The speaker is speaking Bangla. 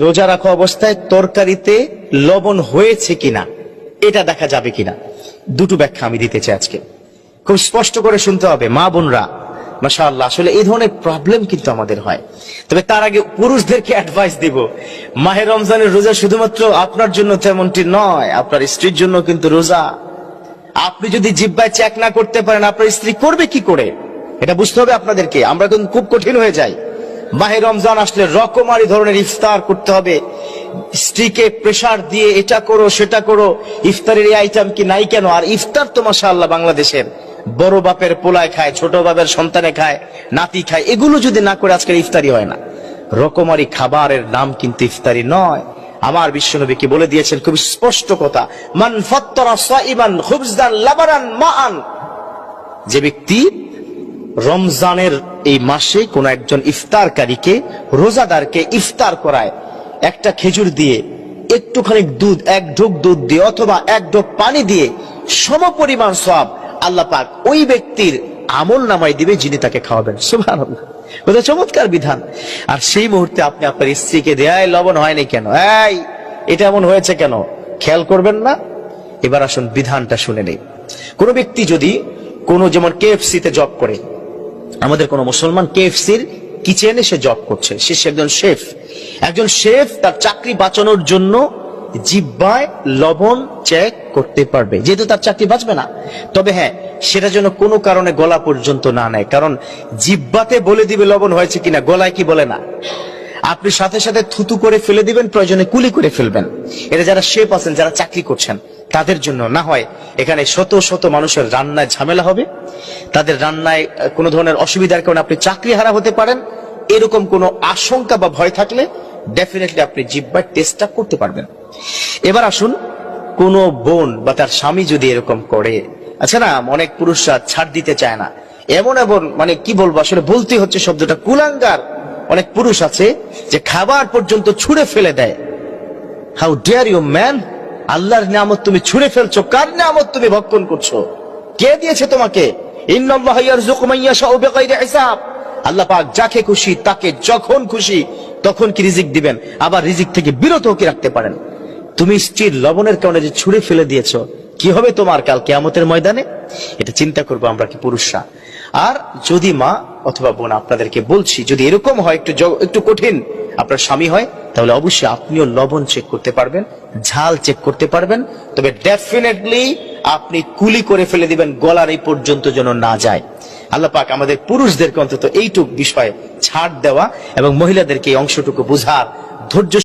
রোজা রাখা অবস্থায় তরকারিতে লবণ হয়েছে কিনা এটা দেখা যাবে কিনা, দুটো ব্যাখ্যা আমি দিতে চাই আজকে। খুব স্পষ্ট করে শুনতে হবে মা বোনরা, মাশাআল্লাহ। আসলে এই ধরনের প্রবলেম কিন্তু আমাদের হয়। তবে তার আগে পুরুষদেরকে অ্যাডভাইস দিব, মাহে রমজানের রোজা শুধুমাত্র আপনার জন্য তেমনটি নয়, আপনার স্ত্রীর জন্য কিন্তু রোজা। আপনি যদি জিহ্বায় চেক না করতে পারেন আপনার স্ত্রী করবে কি করে, এটা বুঝতে হবে আপনাদেরকে। আমরা কিন্তু খুব কঠিন হয়ে যাই। মাহে রমজান আসলে রকমারি ধরনের ইফতার করতে হবে, স্ত্রীকে প্রেসার দিয়ে এটা করো সেটা করো, ইফতারের এই আইটেম কি নাই কেন। আর ইফতার তো মাশাআল্লাহ বাংলাদেশের বড় বাপের পোলায় খায়, ছোট বাপের সন্তানে খায়, নাতি খায়, এগুলো যদি না করে আজকের ইফতারি হয় না। রকমারি খাবারের নাম কিন্তু ইফতারি নয়। আমার বিশ্বনবী কি বলে দিয়েছেন খুব স্পষ্ট কথা, মান ফাত্তারা সাইমান খুবজান লাবারান মান। যে ব্যক্তি রমজানের এই মাসে কোন একজন ইফতারকারীকে, রোজাদারকে ইফতার করায় একটা খেজুর দিয়ে, একটুখানি দুধ, এক ঢোক দুধ দিয়ে অথবা এক ঢোক পানি দিয়ে, সমপরিমাণ সওয়াব আল্লাহ পাক ওই ব্যক্তির আমল নামায় দিবে যিনি তাকে খাওয়াবেন। সুবহানাল্লাহ, কত চমৎকার বিধান। আর সেই মুহূর্তে আপনি আপনার স্ত্রীকে দেয় লবণ হয়নি কেন, এই এটা এমন হয়েছে কেন, খেয়াল করবেন না। এবার আসুন বিধানটা শুনে নেই। কোন ব্যক্তি যদি কোনো, যেমন KFC তে জব করে, আমাদের কোন মুসলমান KFC-র কিচেনে সে জব করছে, সে একজন শেফ তার চাকরি বাঁচানোর জন্য জিহ্বায় লবণ চেক করতে পারবে, যেহেতু তার চাকরি বাঁচবে না। তবে হ্যাঁ, সেটা যেন কোনো কারণে গলা পর্যন্ত না নেয়, কারণ জিহ্বাতে বলে দিবে লবণ হয়েছে কিনা, গলায় কি বলে না। আপনি সাথে সাথে থুতু করে ফেলে দিবেন, প্রয়োজনে কুলি করে ফেলবেন। এটা যারা শেফ আছেন, যারা চাকরি করছেন তাদের জন্য। না হয় এখানে শত শত মানুষের রান্নায় ঝামেলা হবে, তাদের রান্নায় কোনো ধরনের অসুবিধার কারণে আপনি চাকরি হারা হতে পারেন। এরকম কোনো আশঙ্কা বা ভয় থাকলে ডেফিনেটলি আপনি জিহ্বার টেস্টটা করতে পারবেন। এবার আসুন, কোন বোন বা তার স্বামী যদি এরকম করে, আচ্ছা না, অনেক পুরুষরা ছাড় দিতে চায় না, এমন মানে কি বলবো, আসলে বলতে হচ্ছে শব্দটা, কুলাঙ্গার অনেক পুরুষ আছে যে খাবার পর্যন্ত ছুঁড়ে ফেলে দেয়। হাউ ডেয়ার ইউ ম্যান, আল্লাহর নিয়ামত তুমি ছুঁড়ে ফেলছো, কার নিয়ামত তুমি ভক্ষণ করছো, কে দিয়েছে তোমাকে? ইন্নাল্লাহা ইয়ারযুকু মান ইয়াশাউ বিগাইরি হিসাব। আল্লাহ পাক যাকে খুশি তাকে যখন খুশি তখন কি রিজিক দিবেন, আবার রিজিক থেকে বিরত কি রাখতে পারেন। তুমি স্ত্রীর লবণের কারণে যে ছুঁড়ে ফেলে দিয়েছো, কি হবে তোমার কাল কিয়ামতের ময়দানে, এটা চিন্তা করবো আমরা কি পুরুষরা। আর যদি মা অথবা বোন, আপনাদেরকে বলছি, যদি এরকম হয় একটু কঠিন আপনার স্বামী হয়, তাহলে অবশ্যই আপনিও লবণ চেক করতে পারবেন, ঝাল চেক করতে পারবেন। তবে ডেফিনেটলি আপনি কুলি করে ফেলে দিবেন, গলার এই পর্যন্ত যেন না যায়। আল্লাহ পাক আমাদের পুরুষদেরকে অন্তত এইটুক বিষয়ে ছাড় দেওয়া এবং মহিলাদেরকে এই অংশটুকু বুঝার ধৈর্য